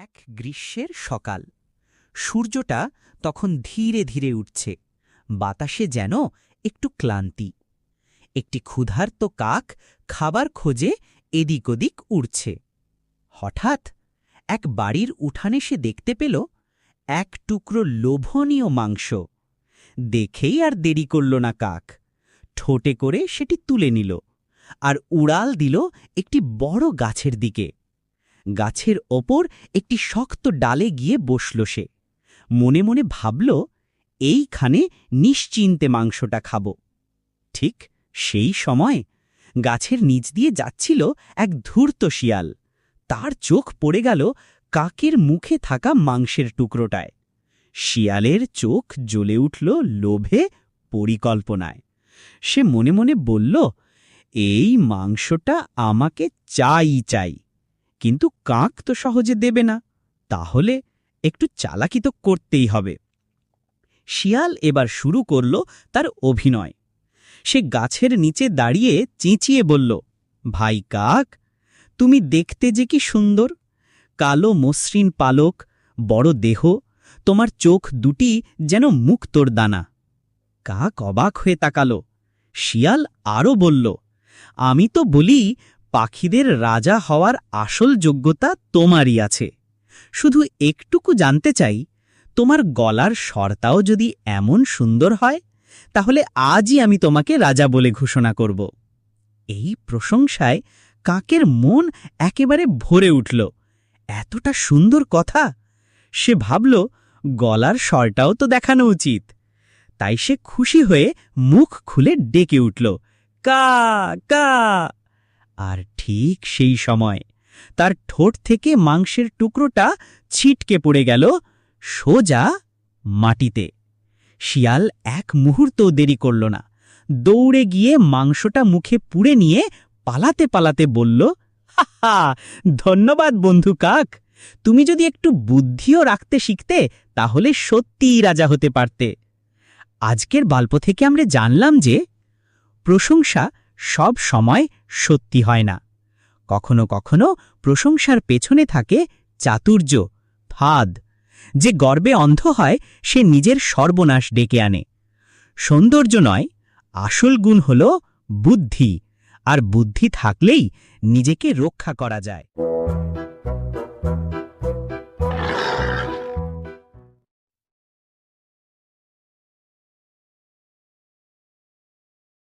এক গ্রীষ্মের সকাল। সূর্যটা তখন ধীরে ধীরে উঠছে, বাতাসে যেন একটু ক্লান্তি। একটি ক্ষুধার্ত কাক খাবার খোঁজে এদিক ওদিক উড়ছে। হঠাৎ এক বাড়ির উঠানে সে দেখতে পেল এক টুকরো লোভনীয় মাংস। দেখেই আর দেরি করল না কাক, ঠোঁটে করে সেটি তুলে নিল আর উড়াল দিল একটি বড় গাছের দিকে। গাছের ওপর একটি শক্ত ডালে গিয়ে বসল সে। মনে মনে ভাবল, এইখানে নিশ্চিন্তে মাংসটা খাব। ঠিক সেই সময় গাছের নিচ দিয়ে যাচ্ছিল এক ধূর্ত শিয়াল। তার চোখ পড়ে গেল কাকের মুখে থাকা মাংসের টুকরোটায়। শিয়ালের চোখ জ্বলে উঠল লোভে, পরিকল্পনায়। সে মনে মনে বলল, এই মাংসটা আমাকে চাই। কিন্তু কাক তো সহজে দেবে না, তাহলে একটু চালাকি তো করতেই হবে। শিয়াল এবার শুরু করল তার অভিনয়। সে গাছের নিচে দাঁড়িয়ে চেঁচিয়ে বলল, ভাই কাক, তুমি দেখতে যে কি সুন্দর, কালো মসৃণ পালক, বড় দেহ, তোমার চোখ দুটি যেন মুক্তোর দানা। কাক অবাক হয়ে তাকালো। শিয়াল আরও বলল, আমি তো বলি, পাখিদের রাজা হওয়ার আসল যোগ্যতা তোমারই আছে। শুধু একটুকু জানতে চাই, তোমার গলার স্বরটাও যদি এমন সুন্দর হয়, তাহলে আজই আমি তোমাকে রাজা বলে ঘোষণা করব। এই প্রশংসায় কাকের মন একেবারে ভরে উঠল। এতটা সুন্দর কথা! সে ভাবল, গলার স্বরটাও তো দেখানো উচিত। তাই সে খুশি হয়ে মুখ খুলে ডেকে উঠল, কা কা। আর ঠিক সেই সময় তার ঠোঁট থেকে মাংসের টুকরোটা ছিটকে পড়ে গেল সোজা মাটিতে। শিয়াল এক মুহূর্তও দেরি করল না, দৌড়ে গিয়ে মাংসটা মুখে পুড়ে নিয়ে পালাতে পালাতে বলল, হা, ধন্যবাদ বন্ধু কাক, তুমি যদি একটু বুদ্ধিও রাখতে শিখতে, তাহলে সত্যিই রাজা হতে পারতে। আজকের গল্প থেকে আমরা জানলাম যে প্রশংসা সব সময় সত্যি হয় না। কখনো কখনো প্রশংসার পেছনে থাকে চাতুর্য, ফাঁদ। যে গর্বে অন্ধ হয়, সে নিজের সর্বনাশ ডেকে আনে। সৌন্দর্য নয়, আসল গুণ হল বুদ্ধি, আর বুদ্ধি থাকলেই নিজেকে রক্ষা করা যায়।